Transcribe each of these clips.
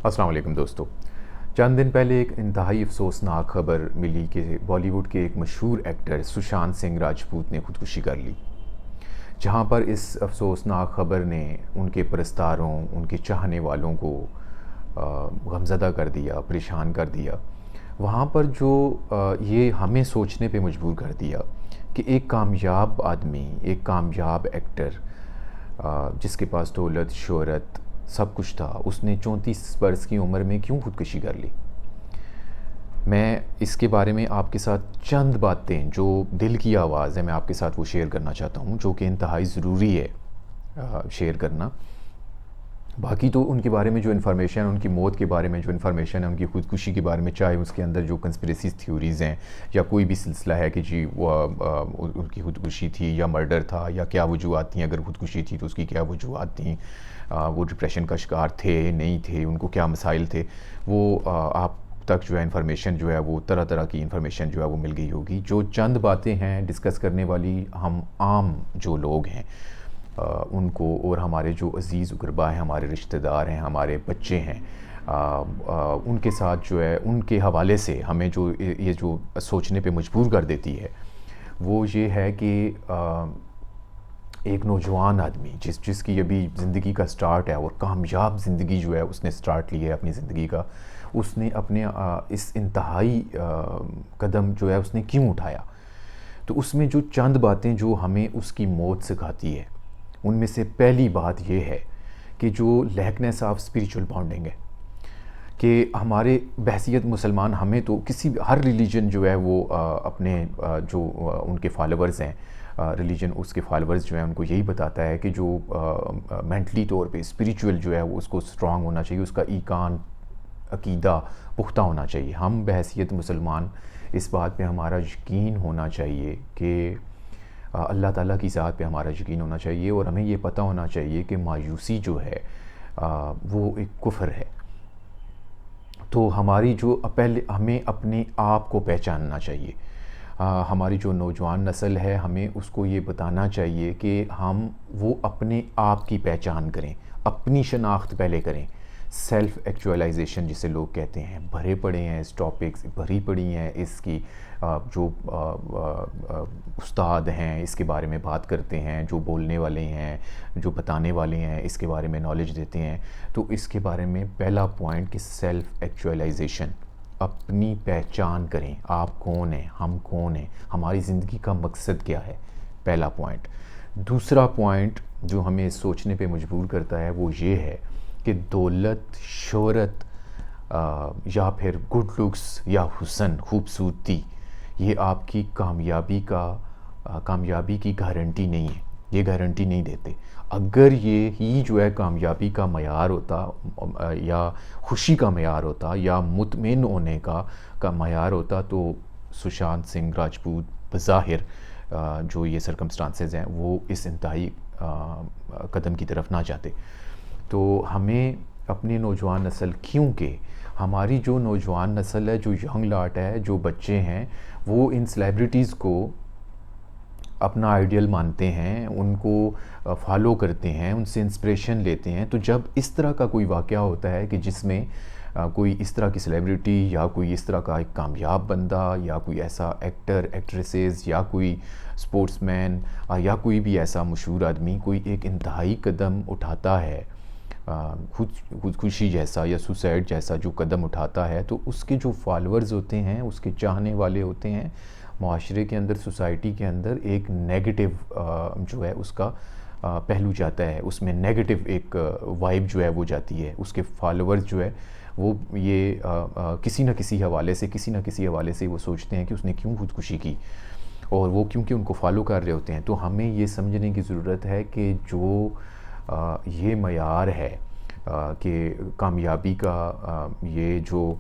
अस्सलाम वालेकुम दोस्तों। चंद दिन पहले एक इंतहाई अफसोसनाक खबर मिली कि बॉलीवुड के एक मशहूर एक्टर सुशांत सिंह राजपूत ने खुदकुशी कर ली। जहां पर इस अफसोसनाक खबर ने उनके परस्तारों, उनके चाहने वालों को गमज़दा कर दिया, परेशान कर दिया। वहाँ पर जो ये हमें सोचने पे मजबूर कर दिया कि एक कामयाब आदमी, एक कामयाब एक्टर जिसके पास दौलत, शोहरत, सब कुछ था, उसने 34 बरस की उम्र में क्यों खुदकुशी कर ली। मैं इसके बारे में आपके साथ चंद बातें, जो दिल की आवाज़ है, मैं आपके साथ वो शेयर करना चाहता हूँ, जो कि इंतहाई ज़रूरी है शेयर करना। बाकी तो उनके बारे में जो इन्फॉर्मेशन है, उनकी मौत के बारे में जो इन्फॉर्मेशन है, उनकी खुदकुशी के बारे में, चाहे उसके अंदर जो कंस्पिरेसी थ्योरीज़ हैं या कोई भी सिलसिला है कि जी वो उनकी खुदकुशी थी या मर्डर था या क्या वजूहत थी, अगर खुदकुशी थी तो उसकी क्या वजूहत थी, वो डिप्रेशन का शिकार थे, नहीं थे, उनको क्या मसाइल थे, वो आप तक जो है इन्फॉर्मेशन जो है वो तरह तरह की इन्फॉर्मेशन जो है वो मिल गई होगी। जो चंद बातें हैं डिस्कस करने वाली, हम आम जो लोग हैं उनको, और हमारे जो अज़ीज़ उक़रबा हैं, हमारे रिश्तेदार हैं, हमारे बच्चे हैं, उनके साथ जो है, उनके हवाले से हमें जो ये जो सोचने पे मजबूर कर देती है वो ये है कि एक नौजवान आदमी जिसकी अभी ज़िंदगी का स्टार्ट है और कामयाब ज़िंदगी जो है उसने स्टार्ट ली है अपनी ज़िंदगी का, उसने अपने इस इंतहाई कदम जो है उसने क्यों उठाया। तो उसमें जो चंद बातें जो हमें उसकी मौत सिखाती है, उनमें से पहली बात यह है कि जो लैकनेस ऑफ स्पिरिचुअल बॉन्डिंग है, कि हमारे बहसियत मुसलमान, हमें तो किसी हर रिलीजन जो है वो अपने जो उनके फॉलोअर्स हैं, रिलीजन उसके फॉलोअर्स जो हैं उनको यही बताता है कि जो मेंटली तौर पे स्पिरिचुअल जो है वो उसको स्ट्रांग होना चाहिए, उसका ईकान अकीदा पुख्ता होना चाहिए। हम बहसियत मुसलमान इस बात पे हमारा यकीन होना चाहिए कि अल्लाह ताला की ज़ात पे हमारा यकीन होना चाहिए, और हमें ये पता होना चाहिए कि मायूसी जो है वो एक कुफ्र है। तो हमारी जो पहले हमें अपने आप को पहचानना चाहिए। हमारी जो नौजवान नस्ल है, हमें उसको ये बताना चाहिए कि हम वो अपने आप की पहचान करें, अपनी शनाख्त पहले करें। सेल्फ़ एक्चुअलाइजेशन जिसे लोग कहते हैं, भरे पड़े हैं इस टॉपिक्स, भरी पड़ी हैं इसकी जो उस्ताद हैं इसके बारे में बात करते हैं, जो बोलने वाले हैं, जो बताने वाले हैं, इसके बारे में नॉलेज देते हैं। तो इसके बारे में पहला पॉइंट कि सेल्फ़ एक्चुअलाइजेशन, अपनी पहचान करें, आप कौन हैं, हम कौन हैं, हमारी ज़िंदगी का मकसद क्या है, पहला पॉइंट। दूसरा पॉइंट जो हमें सोचने पे मजबूर करता है वो ये है कि दौलत, शोहरत या फिर गुड लुक्स या हुस्न, खूबसूरती, ये आपकी कामयाबी की गारंटी नहीं है, ये गारंटी नहीं देते। अगर ये ही जो है कामयाबी का मयार होता या खुशी का मयार होता या मुतमिन होने का मयार होता, तो सुशांत सिंह राजपूत बज़ाहिर जो ये सर्कमस्टांसेस हैं वो इस इंतहाई कदम की तरफ ना जाते। तो हमें अपनी नौजवान नस्ल, क्योंकि हमारी जो नौजवान नस्ल है, जो यंग लाट है, जो बच्चे हैं, वो इन सेलिब्रिटीज़ को अपना आइडियल मानते हैं, उनको फॉलो करते हैं, उनसे इंस्पिरेशन लेते हैं। तो जब इस तरह का कोई वाक़या होता है कि जिसमें कोई इस तरह की सेलिब्रिटी या कोई इस तरह का एक कामयाब बंदा या कोई ऐसा एक्टर, एक्ट्रेसेस या कोई स्पोर्ट्समैन या कोई भी ऐसा मशहूर आदमी कोई एक इंतहाई कदम उठाता है, खुदकुशी जैसा या सुसाइड जैसा जो कदम उठाता है, तो उसके जो फॉलोअर्स होते हैं, उसके चाहने वाले होते हैं, माशरे के अंदर, सोसाइटी के अंदर एक नेगेटिव जो है उसका पहलू जाता है, उसमें नेगेटिव एक वाइब जो है वो जाती है। उसके फॉलोअर्स जो है वो ये किसी न किसी हवाले से वो सोचते हैं कि उसने क्यों खुदकुशी की, और वो क्योंकि उनको फॉलो कर रहे होते हैं। तो हमें ये समझने की ज़रूरत है कि जो ये मयार है कि कामयाबी का, ये जो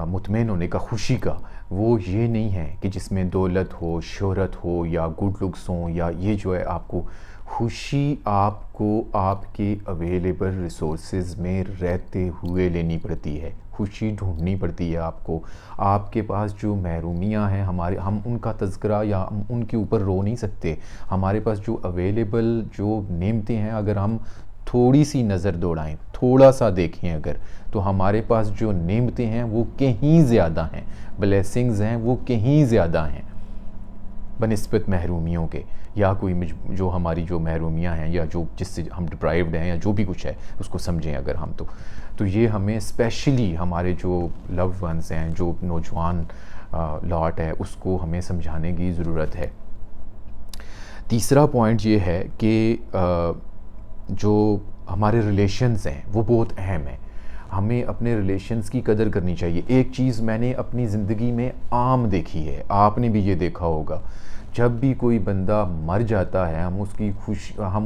मुतमईन होने का, खुशी का, वो ये नहीं है कि जिसमें दौलत हो, शोहरत हो या गुड लुक्स हों, या ये जो है आपको खुशी आपको आपके अवेलेबल रिसोर्सेज में रहते हुए लेनी पड़ती है, खुशी ढूंढनी पड़ती है आपको। आपके पास जो महरूमियाँ हैं, हम उनका तज़किरा या हम उनके ऊपर रो नहीं सकते। हमारे पास जो अवेलेबल जो नेमतें हैं, अगर हम थोड़ी सी नज़र दौड़ाएं, थोड़ा सा देखें अगर, तो हमारे पास जो नेमतें हैं वो कहीं ज़्यादा हैं, ब्लेसिंग्स हैं वो कहीं ज़्यादा हैं बनिस्बत महरूमियों के, या कोई जो हमारी जो महरूमियाँ हैं या जो जिससे हम डिप्राइव्ड हैं या जो भी कुछ है उसको समझें अगर हम तो ये हमें स्पेशली हमारे जो लव्ड वंस हैं, जो नौजवान लॉट है, उसको हमें समझाने की ज़रूरत है। तीसरा पॉइंट ये है कि जो हमारे रिलेशंस हैं वो बहुत अहम है, हमें अपने रिलेशंस की कदर करनी चाहिए। एक चीज़ मैंने अपनी ज़िंदगी में आम देखी है, आपने भी ये देखा होगा, जब भी कोई बंदा मर जाता है हम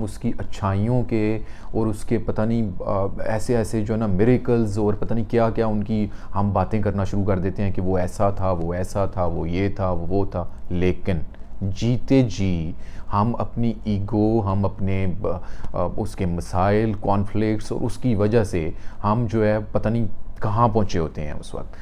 उसकी अच्छाइयों के और उसके पता नहीं ऐसे ऐसे जो है ना मिरेकल्स और पता नहीं क्या क्या उनकी हम बातें करना शुरू कर देते हैं कि वो ऐसा था, वो ऐसा था, वो ये था, वो था। लेकिन जीते जी हम अपनी ईगो, हम अपने उसके मसाइल, कॉन्फ्लिक्ट्स और उसकी वजह से हम जो है पता नहीं कहाँ पहुँचे होते हैं उस वक्त।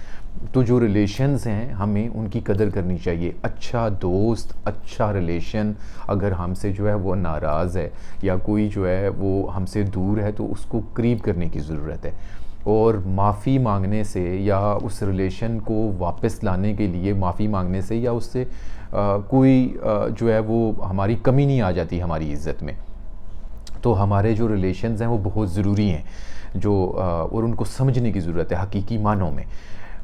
तो जो रिलेशंस हैं हमें उनकी कदर करनी चाहिए। अच्छा दोस्त, अच्छा रिलेशन अगर हमसे जो है वो नाराज़ है या कोई जो है वो हमसे दूर है तो उसको करीब करने की ज़रूरत है, और माफ़ी मांगने से या उस रिलेशन को वापस लाने के लिए माफ़ी मांगने से या उससे कोई जो है वो हमारी कमी नहीं आ जाती हमारी इज़्ज़त में। तो हमारे जो रिलेशंस हैं वो बहुत ज़रूरी हैं जो और उनको समझने की ज़रूरत है हकीकी मानों में।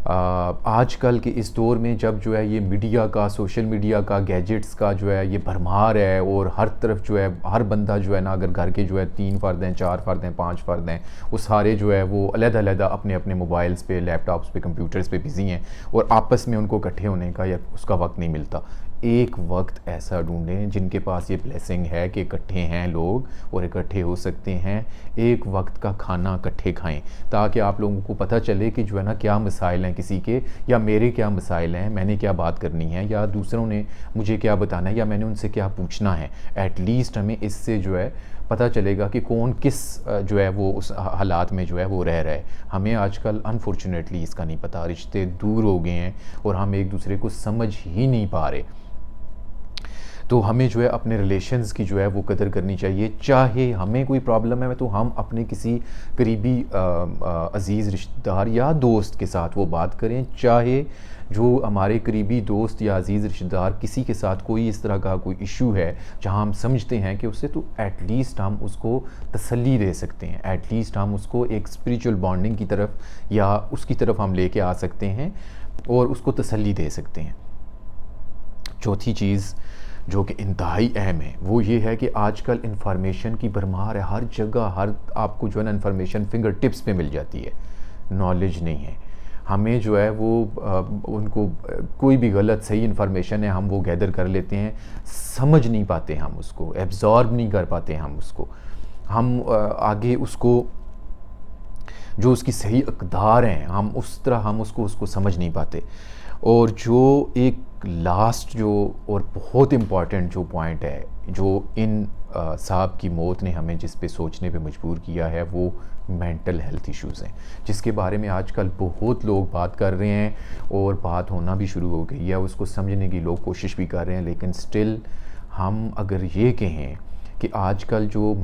आजकल के इस दौर में जब जो है ये मीडिया का, सोशल मीडिया का, गैजेट्स का जो है ये भरमार है और हर तरफ जो है हर बंदा जो है ना, अगर घर के जो है 3 फ़र्द हैं, 4 फ़र्द हैं, 5 फ़र्द हैं, वो सारे जो है वो अलग-अलग अपने अपने मोबाइल्स पे, लैपटॉप्स पे, कंप्यूटर्स पे बिज़ी हैं और आपस में उनको इकट्ठे होने का या उसका वक्त नहीं मिलता। एक वक्त ऐसा ढूंढें जिनके पास ये ब्लेसिंग है कि इकट्ठे हैं लोग और इकट्ठे हो सकते हैं, एक वक्त का खाना इकट्ठे खाएं, ताकि आप लोगों को पता चले कि जो है ना क्या मसाइल हैं किसी के, या मेरे क्या मसाइल हैं, मैंने क्या बात करनी है, या दूसरों ने मुझे क्या बताना है, या मैंने उनसे क्या पूछना है। एटलीस्ट हमें इससे जो है पता चलेगा कि कौन किस जो है वो उस हालात में जो है वो रह रहा है। हमें आजकल अनफॉर्चुनेटली इसका नहीं पता, रिश्ते दूर हो गए हैं और हम एक दूसरे को समझ ही नहीं पा रहे। तो हमें जो है अपने रिलेशंस की जो है वो कदर करनी चाहिए। चाहे हमें कोई प्रॉब्लम है तो हम अपने किसी करीबी अज़ीज़ रिश्तेदार या दोस्त के साथ वो बात करें, चाहे जो हमारे करीबी दोस्त या अज़ीज़ रिश्तेदार किसी के साथ कोई इस तरह का कोई इशू है जहां हम समझते हैं कि उससे तो एटलीस्ट हम उसको तसल्ली दे सकते हैं, एटलीस्ट हम उसको एक स्पिरिचुअल बॉन्डिंग की तरफ या उसकी तरफ हम लेके आ सकते हैं और उसको तसल्ली दे सकते हैं। चौथी चीज़ जो कि इंतहाई अहम है वो ये है कि आजकल इन्फॉर्मेशन की भरमार है, हर जगह हर आपको जो है ना इन्फॉर्मेशन फिंगर टिप्स पे मिल जाती है। नॉलेज नहीं है हमें जो है वो उनको कोई भी गलत सही इन्फॉर्मेशन है हम वो गैदर कर लेते हैं, समझ नहीं पाते, हम उसको एब्जॉर्ब नहीं कर पाते, हम उसको हम आगे उसको जो उसकी सही अक़दार हैं हम उस तरह हम उसको समझ नहीं पाते। और जो एक लास्ट जो और बहुत इम्पॉर्टेंट जो पॉइंट है जो इन साहब की मौत ने हमें जिस पे सोचने पे मजबूर किया है वो मेंटल हेल्थ इश्यूज़ हैं, जिसके बारे में आजकल बहुत लोग बात कर रहे हैं और बात होना भी शुरू हो गई है, उसको समझने की लोग कोशिश भी कर रहे हैं। लेकिन स्टिल हम अगर ये कहें कि आजकल जो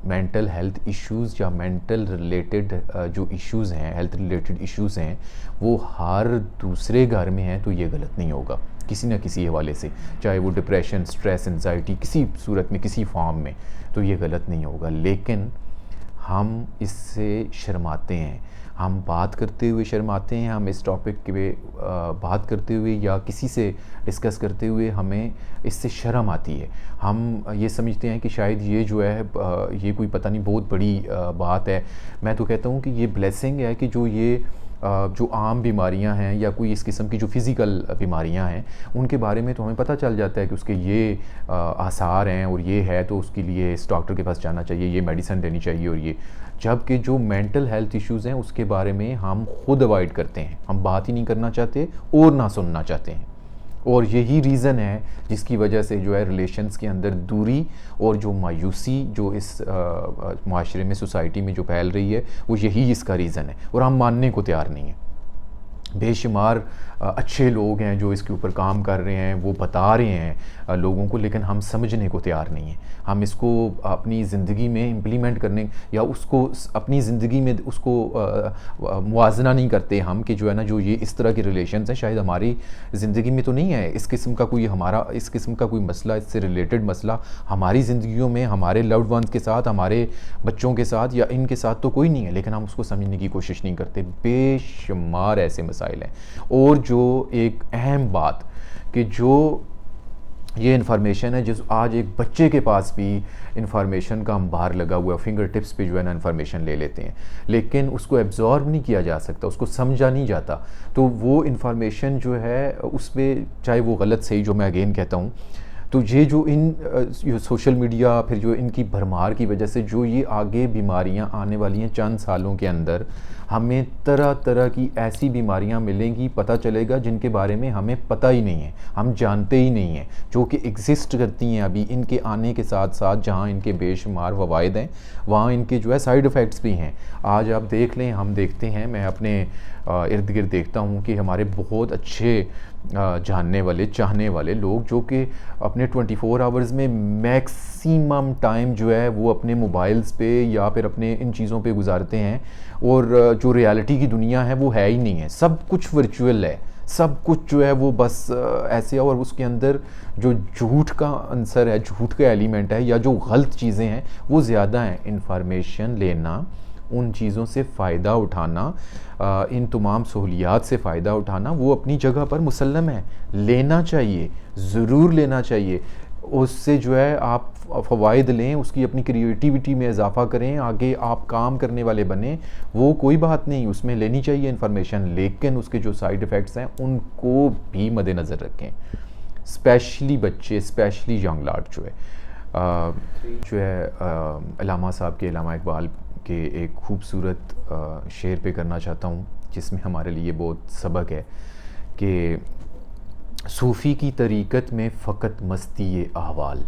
मेंटल हेल्थ इश्यूज़ या मेंटल रिलेटेड जो इश्यूज़ हैं, हेल्थ रिलेटेड इश्यूज़ हैं, वो हर दूसरे घर में हैं, तो ये गलत नहीं होगा किसी न किसी हवाले से, चाहे वो डिप्रेशन, स्ट्रेस, एंजाइटी किसी सूरत में, किसी फॉर्म में, तो ये गलत नहीं होगा। लेकिन हम इससे शर्माते हैं, हम बात करते हुए शर्माते हैं, हम इस टॉपिक पे बात करते हुए या किसी से डिस्कस करते हुए हमें इससे शर्म आती है। हम ये समझते हैं कि शायद ये जो है ये कोई पता नहीं बहुत बड़ी बात है। मैं तो कहता हूँ कि ये ब्लेसिंग है कि जो ये जो आम बीमारियां हैं या कोई इस किस्म की जो फ़िज़िकल बीमारियां हैं उनके बारे में तो हमें पता चल जाता है कि उसके ये आसार हैं और ये है तो उसके लिए इस डॉक्टर के पास जाना चाहिए, ये मेडिसिन लेनी चाहिए। और ये जबकि जो मेंटल हेल्थ इश्यूज़ हैं उसके बारे में हम खुद अवॉइड करते हैं, हम बात ही नहीं करना चाहते और ना सुनना चाहते हैं। और यही रीज़न है जिसकी वजह से जो है रिलेशंस के अंदर दूरी और जो मायूसी जो इस माशरे में, सोसाइटी में जो फैल रही है, वो यही इसका रीज़न है और हम मानने को तैयार नहीं हैं। बेशुमार अच्छे लोग हैं जो इसके ऊपर काम कर रहे हैं, वो बता रहे हैं लोगों को, लेकिन हम समझने को तैयार नहीं हैं। हम इसको अपनी ज़िंदगी में इम्प्लीमेंट करने या उसको अपनी ज़िंदगी में उसको मुवाजना नहीं करते हम कि जो है ना, जो ये इस तरह के रिलेशंस हैं शायद हमारी ज़िंदगी में तो नहीं है इस किस्म का कोई, हमारा इस किस्म का कोई मसला, इससे रिलेटेड मसला हमारी ज़िंदगियों में हमारे लव्ड वंस के साथ, हमारे बच्चों के साथ या इनके साथ तो कोई नहीं है, लेकिन हम उसको समझने की कोशिश नहीं करते। बेशुमार ऐसे मसाइल हैं। और जो एक अहम बात कि जो ये इन्फॉर्मेशन है, जिस आज एक बच्चे के पास भी इन्फॉर्मेशन का अंबार लगा हुआ है, फिंगर टिप्स पे जो है ना इन्फॉर्मेशन ले लेते हैं, लेकिन उसको एब्जॉर्ब नहीं किया जा सकता, उसको समझा नहीं जाता। तो वो इन्फॉर्मेशन जो है उस पर, चाहे वो गलत सही, जो मैं अगेन कहता हूँ, तो ये जो ये सोशल मीडिया, फिर जो इनकी भरमार की वजह से जो ये आगे बीमारियां आने वाली हैं चंद सालों के अंदर, हमें तरह तरह की ऐसी बीमारियां मिलेंगी, पता चलेगा जिनके बारे में हमें पता ही नहीं है, हम जानते ही नहीं हैं, जो कि एग्जिस्ट करती हैं अभी। इनके आने के साथ साथ जहां इनके बेशुमार फ़वाइद हैं, वहाँ इनके जो है साइड इफ़ेक्ट्स भी हैं। आज आप देख लें, हम देखते हैं, मैं अपने इर्द गिर्द देखता हूँ कि हमारे बहुत अच्छे जानने वाले, चाहने वाले लोग जो कि अपने 24 आवर्स में मैक्सिमम टाइम जो है वो अपने मोबाइल्स पे या फिर अपने इन चीज़ों पे गुजारते हैं, और जो रियलिटी की दुनिया है वो है ही नहीं है, सब कुछ वर्चुअल है, सब कुछ जो है वो बस ऐसे, और उसके अंदर जो झूठ का आंसर है, झूठ का एलिमेंट है, या जो गलत चीज़ें हैं वो ज़्यादा हैं। इंफॉर्मेशन लेना, उन चीज़ों से फ़ायदा उठाना, इन तमाम सहूलियात से फ़ायदा उठाना, वो अपनी जगह पर मुसल्लम है, लेना चाहिए, ज़रूर लेना चाहिए। उससे जो है आप फ़वाइद लें, उसकी अपनी क्रिएटिविटी में इजाफ़ा करें, आगे आप काम करने वाले बने, वो कोई बात नहीं, उसमें लेनी चाहिए इन्फॉर्मेशन, लेकिन उसके जो साइड इफ़ेक्ट्स हैं उनको भी मद्देनज़र रखें। स्पेशली बच्चे, स्पेशली यंग लाट जो है अल्लामा साहब के, अल्लामा इकबाल के एक खूबसूरत शेर पे करना चाहता हूँ, जिसमें हमारे लिए बहुत सबक है कि सूफ़ी की तरीक़त में फ़कत मस्ती अहवाल,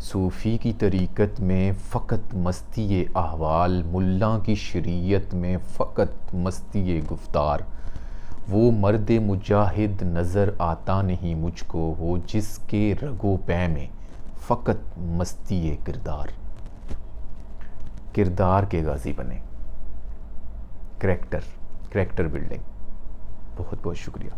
सूफ़ी की तरीक़त में फ़कत मस्ती अहवाल, मुल्ला की शरीयत में फ़कत मस्ती गुफ्तार, वो मर्द मुजाहिद नज़र आता नहीं मुझको, हो जिसके रगो पै में फ़कत मस्ती किरदार। किरदार के गाजी बने, करैक्टर बिल्डिंग। बहुत बहुत शुक्रिया।